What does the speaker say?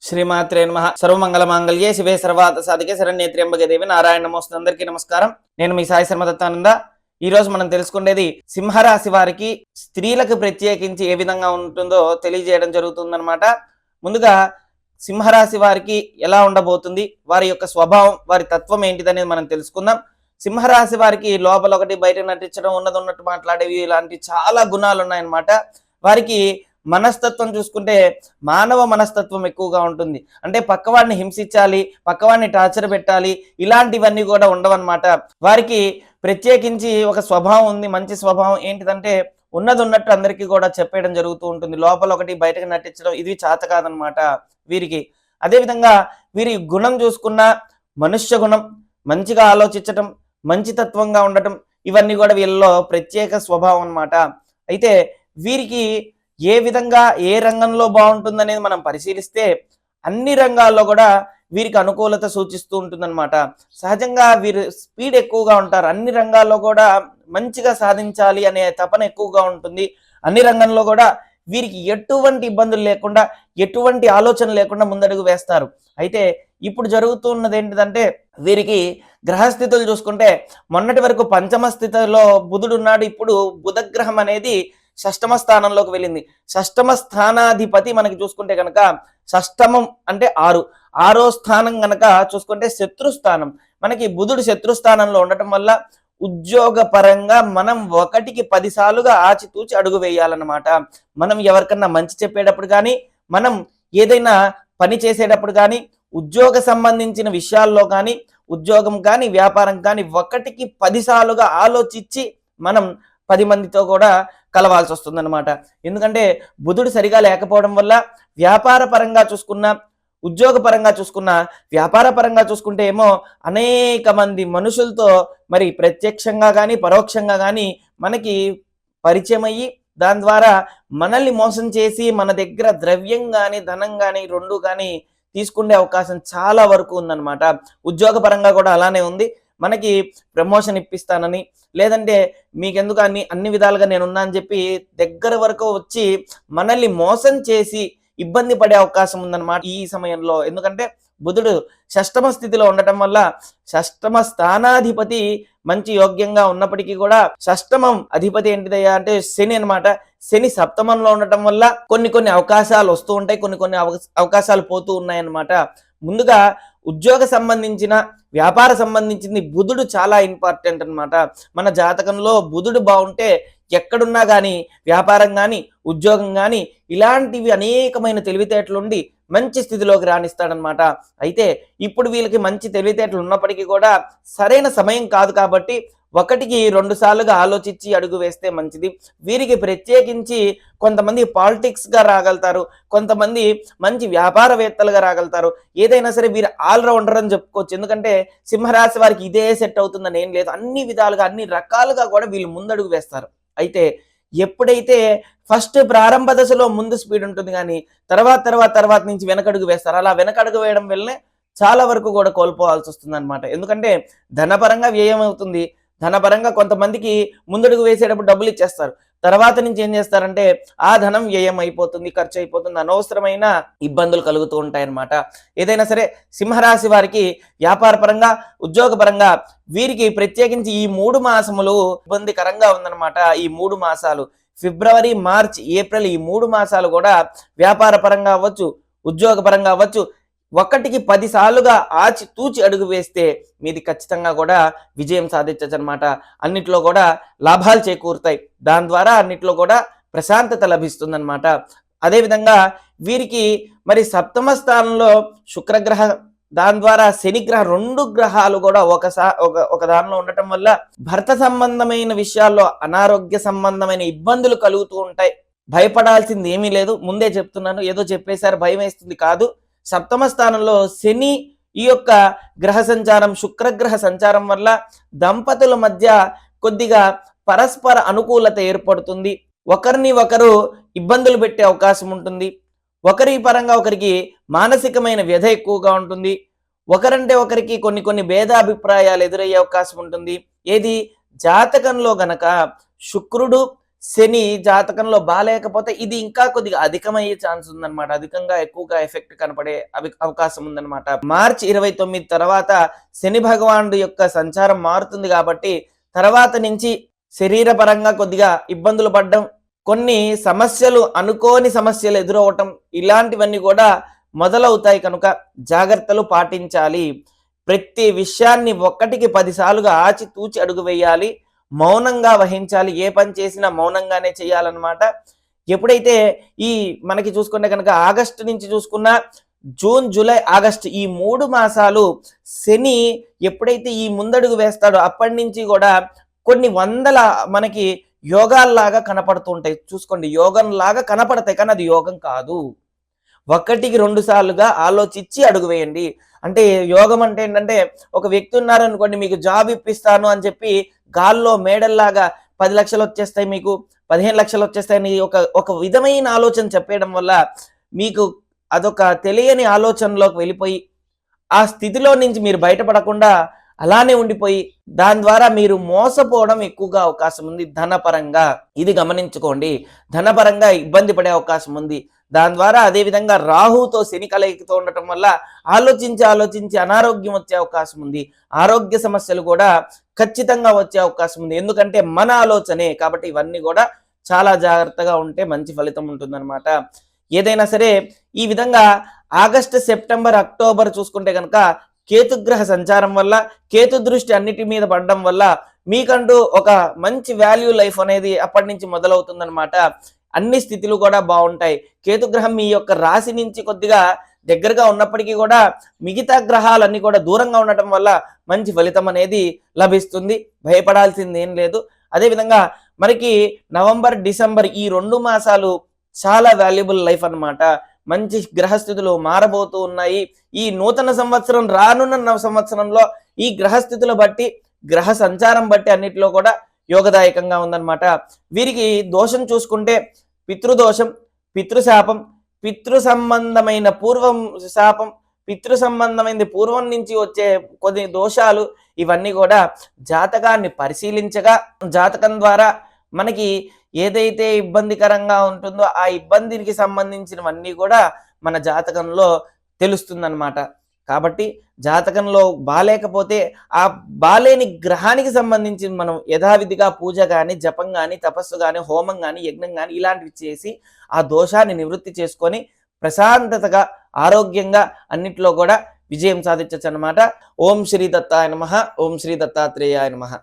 శ్రీమాత్రే నమః. సర్వమంగళ మాంగళ్యే శివే సర్వార్థ సాధికే శరణ్యే త్ర్యంబకే దేవి నారాయణ నమోస్తు. అందరికీ నమస్కారం. నేను మీ సాయి శర్మ దత్తానంద. ఈ రోజు మనం తెలుసుకునేది సింహరాశి వారికి స్త్రీలకు ప్రత్యేకించి ఏ విధంగా ఉంటుందో తెలియజేయడం జరుగుతుందన్నమాట. ముందుగా సింహరాశి వారికి ఎలా ఉండబోతుంది, వారి యొక్క స్వభావం, వారి తత్వం ఏంటిదనేది మనం తెలుసుకుందాం. సింహరాశి వారికి లోపల ఒకటి బయట నటించడం, ఉన్నది ఉన్నట్టు మాట్లాడేవి, ఇలాంటి చాలా గుణాలు ఉన్నాయన్నమాట. వారికి మనస్తత్వం చూసుకుంటే మానవ మనస్తత్వం ఎక్కువగా ఉంటుంది. అంటే పక్కవాడిని హింసించాలి, పక్కవాడిని టార్చర్ పెట్టాలి, ఇలాంటివన్నీ కూడా ఉండవన్నమాట. వారికి ప్రత్యేకించి ఒక స్వభావం ఉంది, మంచి స్వభావం. ఏంటిదంటే ఉన్నది ఉన్నట్టు అందరికీ కూడా చెప్పేయడం జరుగుతూ ఉంటుంది. లోపల ఒకటి బయటకు నటించడం ఇది చేత కాదనమాట వీరికి. అదేవిధంగా వీరి గుణం చూసుకున్న మనుష్య గుణం, మంచిగా ఆలోచించటం, మంచితత్వంగా ఉండటం, ఇవన్నీ కూడా వీళ్ళలో ప్రత్యేక స్వభావం అన్నమాట. అయితే వీరికి ఏ విధంగా ఏ రంగంలో బాగుంటుందనేది మనం పరిశీలిస్తే అన్ని రంగాల్లో కూడా వీరికి అనుకూలత సూచిస్తూ ఉంటుందన్నమాట. సహజంగా వీరు స్పీడ్ ఎక్కువగా ఉంటారు. అన్ని రంగాల్లో కూడా మంచిగా సాధించాలి అనే తపన ఎక్కువగా ఉంటుంది. అన్ని రంగంలో కూడా వీరికి ఎటువంటి ఇబ్బందులు లేకుండా, ఎటువంటి ఆలోచన లేకుండా ముందడుగు వేస్తారు. అయితే ఇప్పుడు జరుగుతున్నది ఏంటిదంటే వీరికి గ్రహస్థితులు చూసుకుంటే మొన్నటి వరకు పంచమ స్థితిలో బుధుడు ఉన్నాడు. ఇప్పుడు బుధగ్రహం అనేది షష్టమ స్థానంలోకి వెళ్ళింది. షష్టమ స్థానాధిపతి మనకి చూసుకుంటే కనుక షష్టమం అంటే ఆరో స్థానం గనక చూసుకుంటే శత్రుస్థానం. మనకి బుధుడు శత్రుస్థానంలో ఉండటం వల్ల ఉద్యోగ పరంగా మనం 1కి 10 సార్లుగా ఆచితూచి అడుగు వేయాలన్నమాట. మనం ఎవరికన్నా మంచి చెప్పేటప్పుడు కానీ, మనం ఏదైనా పని చేసేటప్పుడు కానీ, ఉద్యోగ సంబంధించిన విషయాల్లో కానీ, ఉద్యోగం కానీ, వ్యాపారం కానీ 1కి 10 సార్లుగా ఆలోచించి మనం 10 మందితో కూడా కలవాల్సి వస్తుందన్నమాట. ఎందుకంటే బుధుడు సరిగా లేకపోవడం వల్ల వ్యాపార పరంగా చూసుకున్న, ఉద్యోగ పరంగా చూసుకున్న, వ్యాపార పరంగా చూసుకుంటే ఏమో అనేక మంది మనుషులతో మరి ప్రత్యక్షంగా కానీ పరోక్షంగా కానీ మనకి పరిచయం అయ్యి దాని ద్వారా మనల్ని మోసం చేసి మన దగ్గర ద్రవ్యం కానీ ధనం కానీ రెండు కానీ తీసుకునే అవకాశం చాలా వరకు ఉందన్నమాట. ఉద్యోగ పరంగా కూడా అలానే ఉంది. మనకి ప్రమోషన్ ఇప్పిస్తానని, లేదంటే మీకెందుకు అన్ని విధాలుగా నేనున్నా అని చెప్పి దగ్గర వరకు వచ్చి మనల్ని మోసం చేసి ఇబ్బంది పడే అవకాశం ఉందన్నమాట ఈ సమయంలో. ఎందుకంటే బుధుడు షష్టమ స్థితిలో ఉండటం వల్ల షష్టమ స్థానాధిపతి మంచి యోగ్యంగా ఉన్నప్పటికీ కూడా షష్టమం అధిపతి ఏంటిదయ్యా అంటే శని అన్నమాట. శని సప్తమంలో ఉండటం వల్ల కొన్ని అవకాశాలు వస్తూ ఉంటాయి, కొన్ని అవకాశాలు పోతూ ఉన్నాయన్నమాట. ముందుగా ఉద్యోగ సంబంధించిన, వ్యాపార సంబంధించింది బుధుడు చాలా ఇంపార్టెంట్ అన్నమాట. మన జాతకంలో బుధుడు బాగుంటే ఎక్కడున్నా కానీ వ్యాపారం కానీ ఉద్యోగం కానీ ఇలాంటివి అనేకమైన తెలివితేటలుండి మంచి స్థితిలోకి రాణిస్తాడనమాట. అయితే ఇప్పుడు వీళ్ళకి మంచి తెలివితేటలు ఉన్నప్పటికీ కూడా సరైన సమయం కాదు కాబట్టి 1కి 2 సార్లుగా ఆలోచించి అడుగు వేస్తే మంచిది. వీరికి ప్రత్యేకించి కొంతమంది పాలిటిక్స్గా రాగలుగుతారు, కొంతమంది మంచి వ్యాపారవేత్తలుగా రాగలుగుతారు. ఏదైనా సరే వీరు ఆల్రౌండర్ అని చెప్పుకోవచ్చు. ఎందుకంటే సింహరాశి వారికి ఇదే సెట్ అవుతుందని ఏం లేదు. అన్ని విధాలుగా అన్ని రకాలుగా కూడా వీళ్ళు ముందడుగు వేస్తారు. అయితే ఎప్పుడైతే ఫస్ట్ ప్రారంభ దశలో ముందు స్పీడ్ ఉంటుంది కానీ తర్వాత నుంచి వెనకడుగు వేస్తారు. అలా వెనకడుగు వేయడం వల్లనే చాలా వరకు కూడా కోల్పోవాల్సి వస్తుంది అనమాట. ఎందుకంటే ధనపరంగా వ్యయం అవుతుంది. ధనపరంగా కొంతమందికి ముందడుగు వేసేటప్పుడు డబ్బులు ఇచ్చేస్తారు. తర్వాత నుంచి ఏం చేస్తారంటే ఆ ధనం వ్యయం అయిపోతుంది, ఖర్చు అయిపోతుంది, అనవసరమైన ఇబ్బందులు కలుగుతూ ఉంటాయన్నమాట. ఏదైనా సరే సింహరాశి వారికి వ్యాపార పరంగా, ఉద్యోగ పరంగా వీరికి ప్రత్యేకించి ఈ 3 మాసములు ఇబ్బందికరంగా ఉందన్నమాట. ఈ 3 మాసాలు ఫిబ్రవరి, మార్చ్, ఏప్రిల్ ఈ 3 మాసాలు కూడా వ్యాపార పరంగా అవ్వచ్చు, ఉద్యోగ పరంగా అవ్వచ్చు 1కి 10 సార్లుగా ఆచితూచి అడుగు వేస్తే మీది ఖచ్చితంగా కూడా విజయం సాధించచ్చు అనమాట. అన్నిట్లో కూడా లాభాలు చేకూరుతాయి. దాని ద్వారా అన్నిట్లో కూడా ప్రశాంతత లభిస్తుందన్నమాట. అదేవిధంగా వీరికి మరి సప్తమ స్థానంలో శుక్రగ్రహ, దాని ద్వారా శనిగ్రహ, 2 గ్రహాలు కూడా ఒక దానిలో ఉండటం వల్ల భర్త సంబంధమైన విషయాల్లో అనారోగ్య సంబంధమైన ఇబ్బందులు కలుగుతూ ఉంటాయి. భయపడాల్సింది ఏమీ లేదు, ముందే చెప్తున్నాను. ఏదో చెప్పేశారు భయం వేస్తుంది కాదు. సప్తమ స్థానంలో శని ఈ యొక్క గ్రహ సంచారం, శుక్రగ్రహ సంచారం వల్ల దంపతుల మధ్య కొద్దిగా పరస్పర అనుకూలత ఏర్పడుతుంది. ఒకరిని ఒకరు ఇబ్బందులు పెట్టే అవకాశం ఉంటుంది. ఒకరి పరంగా ఒకరికి మానసికమైన వ్యధ ఎక్కువగా ఉంటుంది. ఒకరంటే ఒకరికి కొన్ని భేదాభిప్రాయాలు ఎదురయ్యే అవకాశం ఉంటుంది. ఏది జాతకంలో గనక శుక్రుడు శని జాతకంలో బాలేకపోతే ఇది ఇంకా కొద్దిగా అధికమయ్యే ఛాన్స్ ఉందన్నమాట. అధికంగా ఎక్కువగా ఎఫెక్ట్ కనపడే అవకాశం ఉందన్నమాట. మార్చి 29 తర్వాత శని భగవానుడు యొక్క సంచారం మారుతుంది కాబట్టి తర్వాత నుంచి శరీరపరంగా కొద్దిగా ఇబ్బందులు పడడం, కొన్ని సమస్యలు అనుకోని సమస్యలు ఎదురవటం ఇలాంటివన్నీ కూడా మొదలవుతాయి కనుక జాగ్రత్తలు పాటించాలి. ప్రతి విషయాన్ని ఒక్కటికి 10 సార్లుగా ఆచితూచి అడుగు వేయాలి. మౌనంగా వహించాలి. ఏ పని చేసినా మౌనంగానే చేయాలన్నమాట. ఎప్పుడైతే ఈ మనకి చూసుకుంటే కనుక ఆగస్టు నుంచి చూసుకున్నా జూన్, జూలై, ఆగస్టు ఈ 3 మాసాలు శని ఎప్పుడైతే ఈ ముందడుగు వేస్తాడో అప్పటి నుంచి కూడా కొన్ని వందల మనకి యోగాల్లాగా కనపడుతూ ఉంటాయి. చూసుకోండి, యోగంలాగా కనపడతాయి కానీ అది యోగం కాదు. ఒకటికి 2 సార్లుగా ఆలోచించి అడుగు వేయండి. అంటే యోగం అంటే ఏంటంటే ఒక వ్యక్తి ఉన్నారనుకోండి, మీకు జాబ్ ఇప్పిస్తాను అని చెప్పి గాల్లో మేడల్లాగా 10 లక్షలు వచ్చేస్తాయి, మీకు 15 లక్షలు వచ్చేస్తాయని ఒక విధమైన ఆలోచన చెప్పేయడం వల్ల మీకు అదొక తెలియని ఆలోచనలోకి వెళ్ళిపోయి ఆ స్థితిలో నుంచి మీరు బయటపడకుండా అలానే ఉండిపోయి దాని ద్వారా మీరు మోసపోవడం ఎక్కువగా అవకాశం ఉంది. ధనపరంగా ఇది గమనించుకోండి. ధనపరంగా ఇబ్బంది పడే అవకాశం ఉంది. దాని ద్వారా అదేవిధంగా రాహుతో శని కలయికతో ఉండటం వల్ల ఆలోచించి అనారోగ్యం వచ్చే అవకాశం ఉంది. ఆరోగ్య సమస్యలు కూడా ఖచ్చితంగా వచ్చే అవకాశం ఉంది. ఎందుకంటే మన ఆలోచనే కాబట్టి ఇవన్నీ కూడా చాలా జాగ్రత్తగా ఉంటే మంచి ఫలితం ఉంటుందన్నమాట. ఏదైనా సరే ఈ విధంగా ఆగస్టు, సెప్టెంబర్, అక్టోబర్ చూసుకుంటే కనుక కేతుగ్రహ సంచారం వల్ల, కేతు దృష్టి అన్నిటి మీద పడడం వల్ల మీకంటూ ఒక మంచి వాల్యూ లైఫ్ అనేది అప్పటి నుంచి మొదలవుతుందన్నమాట. అన్ని స్థితులు కూడా బాగుంటాయి. కేతుగ్రహం మీ యొక్క రాశి నుంచి కొద్దిగా దగ్గరగా ఉన్నప్పటికీ కూడా మిగతా గ్రహాలన్నీ కూడా దూరంగా ఉండటం వల్ల మంచి ఫలితం అనేది లభిస్తుంది. భయపడాల్సింది ఏం లేదు. అదేవిధంగా మనకి నవంబర్, డిసెంబర్ ఈ 2 మాసాలు చాలా వాల్యుబుల్ లైఫ్ అన్నమాట. మంచి గ్రహస్థితులు మారబోతూ ఉన్నాయి. ఈ నూతన సంవత్సరం రానున్న సంవత్సరంలో ఈ గ్రహస్థితులు బట్టి, గ్రహ సంచారం బట్టి అన్నిటిలో కూడా యోగదాయకంగా ఉందన్నమాట. వీరికి దోషం చూసుకుంటే పితృదోషం, పితృశాపం, పితృ సంబంధమైన పూర్వం శాపం, పితృ సంబంధమైనది పూర్వం నుంచి వచ్చే కొన్ని దోషాలు ఇవన్నీ కూడా జాతకాన్ని పరిశీలించగా జాతకం ద్వారా మనకి ఏదైతే ఇబ్బందికరంగా ఉంటుందో ఆ ఇబ్బందికి సంబంధించినవన్నీ కూడా మన జాతకంలో తెలుస్తుందన్నమాట. కాబట్టి జాతకంలో బాలేకపోతే ఆ బాలేని గ్రహానికి సంబంధించి మనం యథావిధిగా పూజ కానీ, జపం కానీ, తపస్సు కానీ, హోమం కానీ, యజ్ఞం కానీ ఇలాంటివి చేసి ఆ దోషాన్ని నివృత్తి చేసుకొని ప్రశాంతతగా, ఆరోగ్యంగా అన్నిట్లో కూడా విజయం సాధించవచ్చు అన్నమాట. ఓం శ్రీ దత్తాయ నమః. ఓం శ్రీ దత్తాత్రేయాయ నమః.